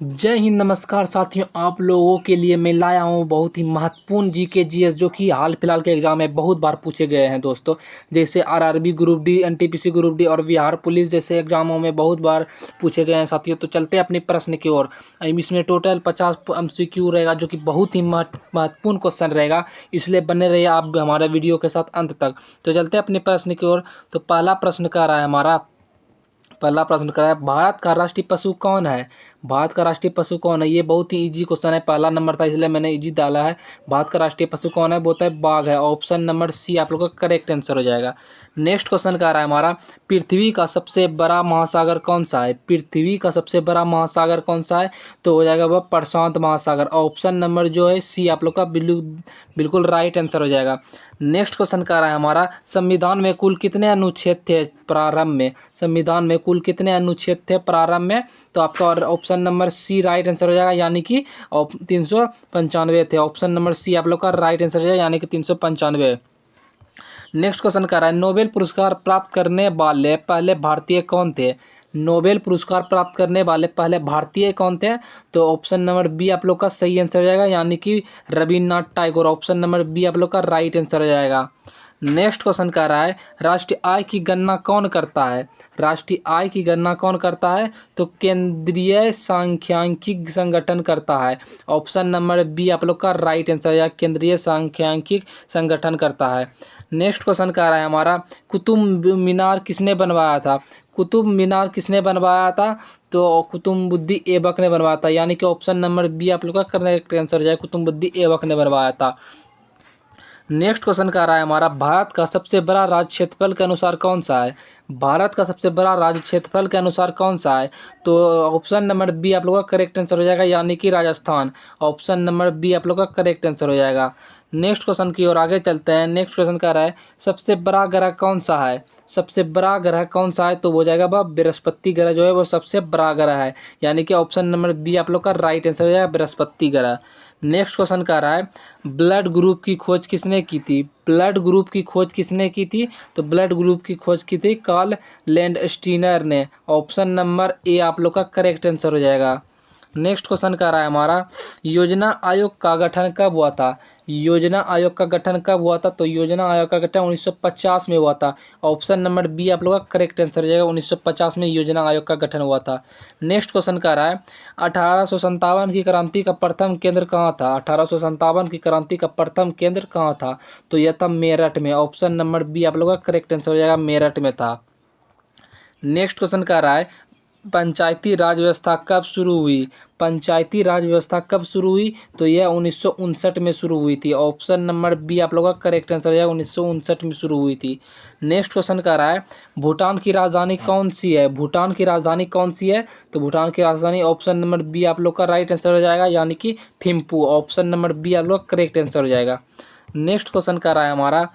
जय हिंद, नमस्कार साथियों। आप लोगों के लिए मैं लाया हूँ बहुत ही महत्वपूर्ण जीके जीएस जो कि हाल फिलहाल के एग्जाम में बहुत बार पूछे गए हैं दोस्तों। जैसे RRB group D, NTPC group D और बिहार पुलिस जैसे एग्जामों में बहुत बार पूछे गए हैं साथियों। तो चलते हैं अपने प्रश्न की ओर। इसमें टोटल 50 एमसीक्यू रहेगा जो कि बहुत ही महत्वपूर्ण क्वेश्चन रहेगा, इसलिए बने रहिए आप हमारे वीडियो के साथ अंत तक। तो चलते हैं अपने प्रश्न की ओर। तो पहला प्रश्न क्या रहा है हमारा? पहला प्रश्न करा है, भारत का राष्ट्रीय पशु कौन है? भारत का राष्ट्रीय पशु कौन है? ये बहुत ही इजी क्वेश्चन है, पहला नंबर था इसलिए मैंने इजी डाला है। भारत का राष्ट्रीय पशु कौन है? वो होता है बाघ है। ऑप्शन नंबर सी आप लोग का करेक्ट आंसर हो जाएगा। नेक्स्ट क्वेश्चन क्या रहा है हमारा? पृथ्वी का सबसे बड़ा महासागर कौन सा है? पृथ्वी का सबसे बड़ा महासागर कौन सा है? तो हो जाएगा वह प्रशांत महासागर। ऑप्शन नंबर जो है सी आप लोग का बिल्कुल राइट आंसर हो जाएगा। नेक्स्ट क्वेश्चन क्या रहा है हमारा? संविधान में कुल कितने अनुच्छेद थे प्रारंभ में? संविधान में कुल कितने अनुच्छेद थे प्रारंभ में? तो आपका option number C right answer हो जाएगा, यानी कि 395 थे। ऑप्शन नंबर सी आप लोग का राइट आंसर हो जाएगा, यानी कि 395। नेक्स्ट क्वेश्चन कर रहा है, नोबेल पुरस्कार प्राप्त करने वाले पहले भारतीय कौन थे? नोबेल पुरस्कार प्राप्त करने वाले पहले भारतीय कौन थे? तो ऑप्शन नंबर बी आप लोग का सही आंसर हो जाएगा, यानी कि Rabindranath Tagore. Option number B आप लोग का राइट आंसर हो जाएगा। नेक्स्ट क्वेश्चन कह रहा है, राष्ट्रीय आय की गणना कौन करता है? राष्ट्रीय आय की गणना कौन करता है? तो केंद्रीय सांख्यिकी संगठन करता है। ऑप्शन नंबर बी आप लोग का राइट आंसर है, केंद्रीय सांख्यिकी संगठन करता है। नेक्स्ट क्वेश्चन कह रहा है हमारा, कुतुब मीनार किसने बनवाया था? कुतुब मीनार किसने बनवाया था? तो कुतुबुद्दीन ऐबक ने बनवाया था, यानी कि ऑप्शन नंबर बी आप लोग का करेक्ट आंसर हो जाए, कुतुबुद्दीन ऐबक ने बनवाया था। नेक्स्ट क्वेश्चन क्या रहा है हमारा, भारत का सबसे बड़ा राज्य क्षेत्रफल के अनुसार कौन सा है? भारत का सबसे बड़ा राज्य क्षेत्रफल के अनुसार कौन सा है? तो ऑप्शन नंबर बी आप लोग का करेक्ट आंसर हो जाएगा, यानी कि राजस्थान। ऑप्शन नंबर बी आप लोग का करेक्ट आंसर हो जाएगा। नेक्स्ट क्वेश्चन की ओर आगे चलते हैं। नेक्स्ट क्वेश्चन क्या रहा है, सबसे बड़ा ग्रह कौन सा है? सबसे बड़ा ग्रह कौन सा है? तो वो जाएगा वह बृहस्पति ग्रह जो है वो सबसे बड़ा ग्रह है, यानी कि ऑप्शन नंबर बी आप लोग का राइट आंसर हो जाएगा, बृहस्पति ग्रह। नेक्स्ट क्वेश्चन क्या रहा है, ब्लड ग्रुप की खोज किसने की थी? ब्लड ग्रुप की खोज किसने की थी? तो ब्लड ग्रुप की खोज की थी कार्ल लैंडस्टीनर ने। ऑप्शन नंबर ए आप लोग का करेक्ट आंसर हो जाएगा। नेक्स्ट क्वेश्चन क्या रहा है हमारा, योजना आयोग का गठन कब हुआ था? योजना आयोग का गठन कब हुआ था? तो योजना आयोग का गठन 1950 में हुआ था। ऑप्शन नंबर बी आप लोग का करेक्ट आंसर हो जाएगा, 1950 में योजना आयोग का गठन हुआ था। नेक्स्ट क्वेश्चन क्या रहा है, 1857 की क्रांति का प्रथम केंद्र कहाँ था? 1857 की क्रांति का प्रथम केंद्र कहाँ था? तो यह था मेरठ में। ऑप्शन नंबर बी आप लोग का करेक्ट आंसर हो जाएगा, मेरठ में था। नेक्स्ट क्वेश्चन क्या रहा है, पंचायती राज व्यवस्था कब शुरू हुई? पंचायती राज व्यवस्था कब शुरू हुई? तो यह 1959 में शुरू हुई थी। ऑप्शन नंबर बी आप लोगों का करेक्ट आंसर है, 1959 में शुरू हुई थी। नेक्स्ट क्वेश्चन कह रहा है, भूटान की राजधानी कौन सी है? भूटान की राजधानी कौन सी है? तो भूटान की राजधानी ऑप्शन नंबर बी आप लोग का राइट आंसर हो जाएगा, यानी कि थिम्पू। ऑप्शन नंबर बी आप लोग का करेक्ट आंसर हो जाएगा। नेक्स्ट क्वेश्चन कह रहा है हमारा,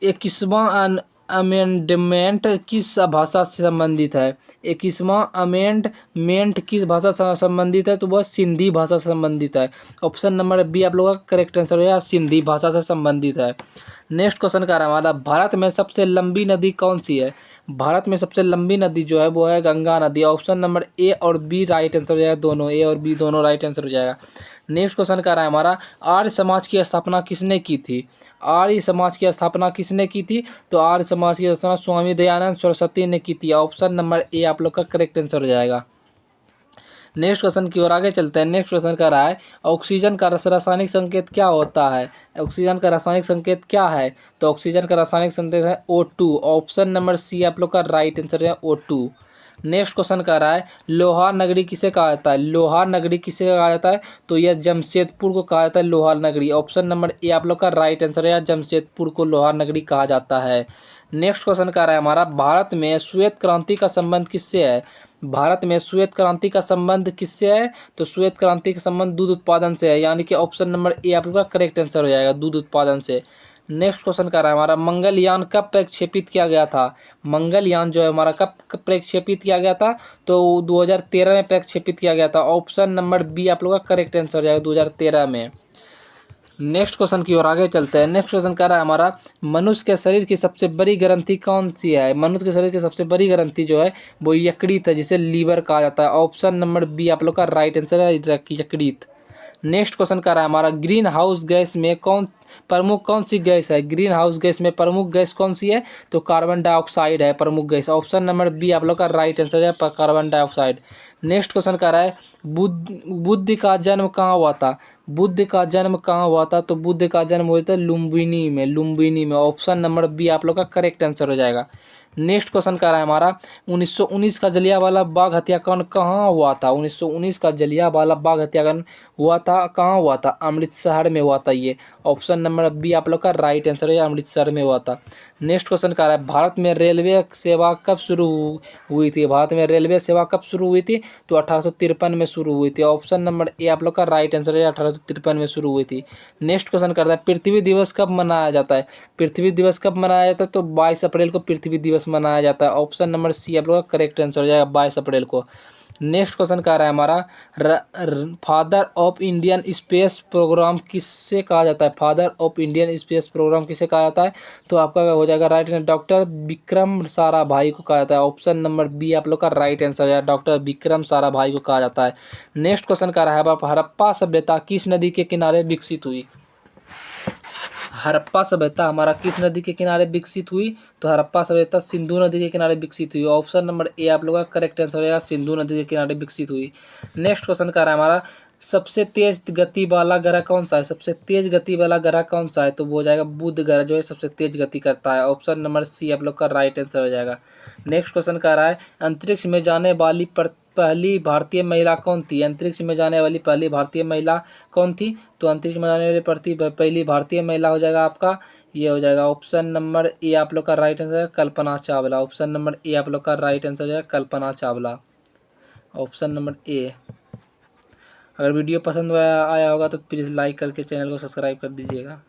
21वां अमेंडमेंट किस भाषा से संबंधित है? 21वां अमेंडमेंट किस भाषा से संबंधित है? तो वह सिंधी भाषा से संबंधित है। ऑप्शन नंबर बी आप लोगों का करेक्ट आंसर है, सिंधी भाषा से संबंधित है। नेक्स्ट क्वेश्चन का हमारा, भारत में सबसे लंबी नदी कौन सी है? भारत में सबसे लंबी नदी जो है वो है गंगा नदी। ऑप्शन नंबर ए और बी राइट आंसर हो जाएगा, दोनों ए और बी दोनों राइट आंसर हो जाएगा। नेक्स्ट क्वेश्चन का रहा है हमारा, आर्य समाज की स्थापना किसने की थी? आर्य समाज की स्थापना किसने की थी? तो आर्य समाज की स्थापना स्वामी दयानंद सरस्वती ने की थी। ऑप्शन नंबर ए आप लोग का करेक्ट आंसर हो जाएगा। नेक्स्ट क्वेश्चन की ओर आगे चलते हैं। नेक्स्ट क्वेश्चन का रहा है, ऑक्सीजन का रासायनिक संकेत क्या होता है? ऑक्सीजन का रासायनिक संकेत क्या है? तो ऑक्सीजन का रासायनिक संकेत है O2। ऑप्शन नंबर सी आप लोग का राइट आंसर है, O2। नेक्स्ट क्वेश्चन का रहा है, लोहार नगरी किसे कहा जाता है? लोहार नगरी किसे कहा जाता है? तो यह जमशेदपुर को कहा जाता है लोहार नगरी। ऑप्शन नंबर ए आप लोग का राइट आंसर है, जमशेदपुर को लोहार नगरी कहा जाता है। नेक्स्ट क्वेश्चन का रहा है हमारा, भारत में श्वेत क्रांति का संबंध किससे है? भारत में श्वेत क्रांति का संबंध किससे है? तो श्वेत क्रांति का संबंध दूध उत्पादन से है, यानी कि ऑप्शन नंबर ए आप लोग का करेक्ट आंसर हो जाएगा, दूध उत्पादन से। नेक्स्ट क्वेश्चन का रहा है हमारा, मंगलयान कब प्रक्षेपित किया गया था? मंगलयान जो है हमारा कब प्रक्षेपित किया गया था? तो 2013 में प्रक्षेपित किया गया था। ऑप्शन नंबर बी आप लोग का करेक्ट आंसर हो जाएगा, 2013 में। नेक्स्ट क्वेश्चन की ओर आगे चलते हैं। नेक्स्ट क्वेश्चन कह रहा है हमारा, मनुष्य के शरीर की सबसे बड़ी ग्रंथि कौन सी है? मनुष्य के शरीर की सबसे बड़ी ग्रंथि जो है वो यकृत है, जिसे लीवर कहा जाता है। ऑप्शन नंबर बी आप लोग का राइट आंसर है, यकृत। नेक्स्ट क्वेश्चन कर रहा है हमारा, ग्रीन हाउस गैस में कौन सी गैस है? ग्रीन हाउस गैस में प्रमुख गैस कौन सी है? तो कार्बन डाइऑक्साइड है प्रमुख गैस। ऑप्शन नंबर बी आप लोग का राइट आंसर है, कार्बन डाइऑक्साइड। नेक्स्ट क्वेश्चन कर रहा है, बुद्ध का जन्म कहाँ हुआ था? बुद्ध का जन्म कहाँ हुआ था? तो बुद्ध का जन्म हुआ था लुम्बिनी में, लुम्बिनी में। ऑप्शन नंबर बी आप लोग का करेक्ट आंसर हो जाएगा। नेक्स्ट क्वेश्चन कर रहा है हमारा, 1919 का जलियांवाला बाग हत्याकांड कहाँ हुआ था? 1919 का जलियांवाला बाग हत्याकांड हुआ था, कहाँ हुआ था? अमृतसर में हुआ था ये। ऑप्शन नंबर बी आप लोग का राइट आंसर है, अमृतसर में हुआ था। नेक्स्ट क्वेश्चन कर रहा है, भारत में रेलवे सेवा कब शुरू हुई थी? भारत में रेलवे सेवा कब शुरू हुई थी? तो 1853 में शुरू हुई थी। ऑप्शन नंबर ए आप लोग का राइट आंसर है, 1853 में शुरू हुई थी। नेक्स्ट क्वेश्चन करता है, पृथ्वी दिवस कब मनाया जाता है? पृथ्वी दिवस कब मनाया जाता है? तो 22 अप्रैल को पृथ्वी दिवस मनाया जाता है। ऑप्शन नंबर सी आप लोग का करेक्ट आंसर हो जाएगा, 22 अप्रैल को। नेक्स्ट क्वेश्चन कह रहा है हमारा, father of Indian space programme किससे कहा जाता है? Father of Indian space programme किसे कहा जाता है? तो आपका हो जाएगा right answer, doctor Vikram Sarabhai को कहा जाता है। ऑप्शन नंबर बी आप लोग का राइट आंसर है, डॉक्टर विक्रम साराभाई को कहा जाता है। नेक्स्ट क्वेश्चन कह रहा है, हड़प्पा सभ्यता किस नदी के किनारे विकसित हुई? हड़प्पा सभ्यता हमारा किस नदी के किनारे विकसित हुई? तो हड़प्पा सभ्यता सिंधु नदी के किनारे विकसित हुई। ऑप्शन नंबर ए आप लोग का करेक्ट आंसर है, सिंधु नदी के किनारे विकसित हुई। नेक्स्ट क्वेश्चन कर रहा है हमारा, सबसे तेज गति वाला ग्रह कौन सा है? सबसे तेज गति वाला ग्रह कौन सा है? तो वो हो जाएगा बुध ग्रह, जो है सबसे तेज गति करता है। ऑप्शन नंबर सी आप लोग का राइट आंसर हो जाएगा। नेक्स्ट क्वेश्चन कर रहा है, अंतरिक्ष में जाने वाली पहली भारतीय महिला कौन थी? अंतरिक्ष में जाने वाली पहली भारतीय महिला कौन थी? तो अंतरिक्ष में जाने वाली पहली भारतीय महिला हो जाएगा आपका, ये हो जाएगा ऑप्शन नंबर ए आप लोग का राइट आंसर है, Kalpana Chawla. Option number A आप लोग का राइट आंसर है, Kalpana Chawla. Option number A. अगर वीडियो पसंद आया होगा तो प्लीज़ लाइक करके चैनल को सब्सक्राइब कर दीजिएगा।